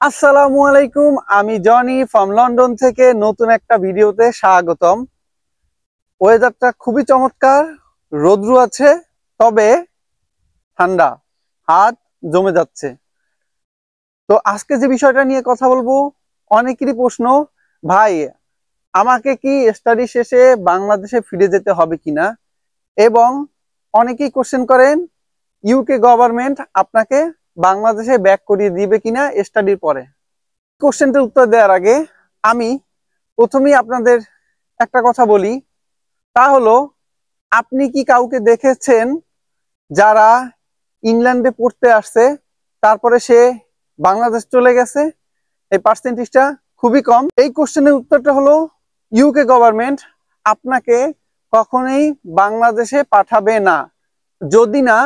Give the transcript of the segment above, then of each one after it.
আসসালামু আলাইকুম, আমি জনি ফ্রম লন্ডন থেকে নতুন একটা ভিডিওতে স্বাগতম। ওয়েদারটা খুবই চমৎকার, রোদ্রু আছে, তবে ঠান্ডা, হাত জমে যাচ্ছে। তো আজকে যে বিষয়টা নিয়ে কথা বলবো, অনেকেরই প্রশ্ন, ভাই আমাকে কি স্টাডি শেষে বাংলাদেশে ফিরে যেতে হবে কিনা, এবং অনেকেই কোশ্চেন করেন ইউকে গভর্নমেন্ট আপনাকে বাংলাদেশে ব্যাক করিয়ে দিবে কিনা স্টাডির পরে। কোশ্চেনটার উত্তর দেওয়ার আগে আমি প্রথমেই আপনাদের একটা কথা বলি, তা হলো আপনি কি কাউকে দেখেছেন যারা ইংল্যান্ডে পড়তে আসছে তারপরে সে বাংলাদেশ চলে গেছে? এই পার্সেন্টেজটা খুবই কম। এই কোশ্চেনের উত্তরটা হলো ইউকে গভর্নমেন্ট আপনাকে কখনোই বাংলাদেশে পাঠাবে না, যদি না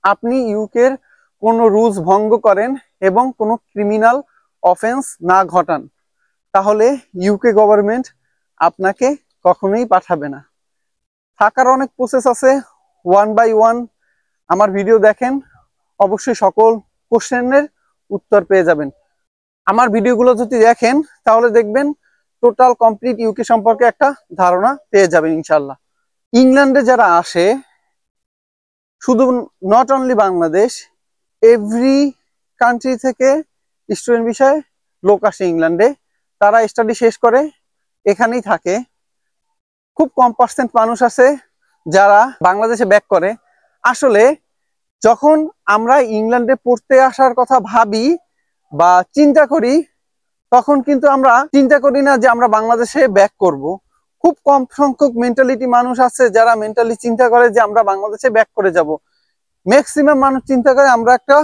আপনি ইউকের কোনো রুলস ভঙ্গ করেন এবং কোনো ক্রিমিনাল অফেন্স না ঘটান, তাহলে ইউকে গভর্নমেন্ট আপনাকে কখনোই পাঠাবে না। থাকার অনেক প্রসেস আছে, ওয়ান বাই ওয়ান আমার ভিডিও দেখেন, অবশ্যই সকল কোশ্চেনের উত্তর পেয়ে যাবেন। আমার ভিডিওগুলো যদি দেখেন তাহলে দেখবেন টোটাল কমপ্লিট ইউকে সম্পর্কে একটা ধারণা পেয়ে যাবেন ইনশাল্লাহ। ইংল্যান্ডে যারা আসে, শুধু not only Bangladesh, every country থেকে স্টুডেন্ট বিষয়ে লোক আসে ইংল্যান্ডে। তারা স্টাডি শেষ করে এখানেই থাকে। খুব কম পার্সেন্ট মানুষ আছে যারা বাংলাদেশে ব্যাক করে। আসলে যখন আমরা ইংল্যান্ডে পড়তে আসার কথা ভাবি বা চিন্তা করি, তখন কিন্তু আমরা চিন্তা করি না যে আমরা বাংলাদেশে ব্যাক করব। খুব কম সংখ্যক মেন্টালিটি মানুষ আছে যারা মেন্টালি চিন্তা করে যে আমরা বাংলাদেশে ব্যাক করে যাব। ম্যাক্সিমাম মানুষ চিন্তা করে আমরা একটা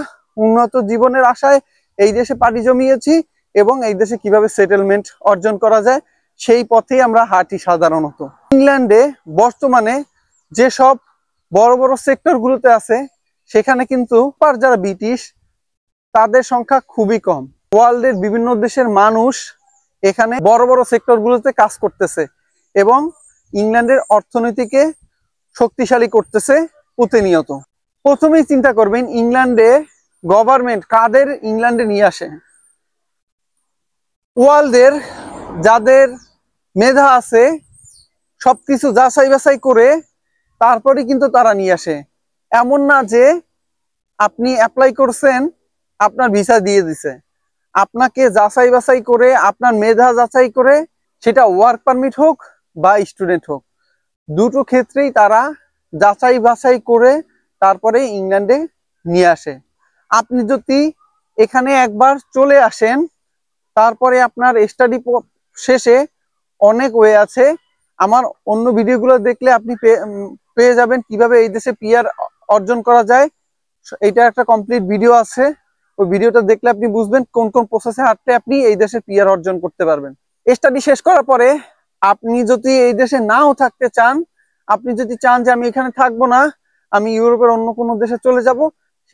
উন্নত জীবনের আশায় এই দেশে পাড়ি জমিয়েছি এবং এই দেশে কিভাবে সেটেলমেন্ট অর্জন করা যায় সেই পথেই আমরা হাঁটি সাধারণত। ইংল্যান্ডে বর্তমানে যেসব বড় বড় সেক্টর গুলোতে আছে সেখানে কিন্তু যারা ব্রিটিশ তাদের সংখ্যা খুবই কম। ওয়ার্ল্ডের বিভিন্ন দেশের মানুষ এখানে বড় বড় সেক্টর গুলোতে কাজ করতেছে এবং ইংল্যান্ডের অর্থনীতিকে শক্তিশালী করতেছে প্রতিনিয়ত। প্রথমেই চিন্তা করবেন ইংল্যান্ডে গভর্নমেন্ট কাদের ইংল্যান্ডে নিয়ে আসে। ওয়ার্ল্ডের যাদের মেধা আছে সবকিছু যাচাই বাছাই করে তারপরে কিন্তু তারা নিয়ে আসে। এমন না যে আপনি অ্যাপ্লাই করছেন আপনার ভিসা দিয়ে দিছে, আপনাকে যাচাই বাছাই করে আপনার মেধা যাচাই করে, সেটা ওয়ার্ক পারমিট হোক বা স্টুডেন্ট হোক, দুটো ক্ষেত্রেই তারা যাচাই বাছাই করে তারপরে ইংল্যান্ডে নিয়ে আসে। আপনি যদি এখানে একবার চলে আসেন তারপরে আপনার স্টাডি শেষে অনেক ওয়ে আছে। আমার অন্য ভিডিওগুলো দেখলে আপনি পেয়ে যাবেন কিভাবে এই দেশে পিআর অর্জন করা যায়। এটা একটা কমপ্লিট ভিডিও আছে, ওই ভিডিওটা দেখলে আপনি বুঝবেন কোন কোন প্রসেসে হাঁটতে আপনি এই দেশে পিআর অর্জন করতে পারবেন। স্টাডি শেষ করার পরে আপনি যদি এই দেশে নাও থাকতে চান, আপনি যদি চান যে আমি এখানে থাকবো না, আমি ইউরোপের অন্য কোনো দেশে চলে যাব,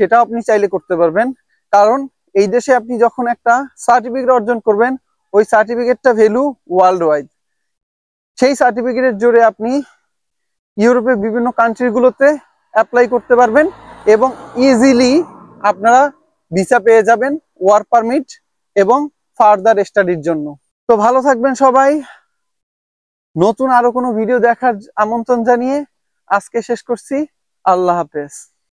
সেটাও আপনি চাইলে করতে পারবেন। কারণ এই দেশে আপনি যখন একটা সার্টিফিকেট অর্জন করবেন, ওই সার্টিফিকেটটা ভ্যালু ওয়ার্ল্ড ওয়াইড। সেই সার্টিফিকেটের জোরে আপনি ইউরোপের বিভিন্ন কান্ট্রিগুলোতে অ্যাপ্লাই করতে পারবেন এবং ইজিলি আপনারা ভিসা পেয়ে যাবেন, ওয়ার্ক পারমিট এবং ফার্দার স্টাডির জন্য। তো ভালো থাকবেন সবাই। নতুন আরো কোনো ভিডিও দেখার আমন্ত্রণ জানিয়ে আজকে শেষ করছি। আল্লাহ হাফেজ।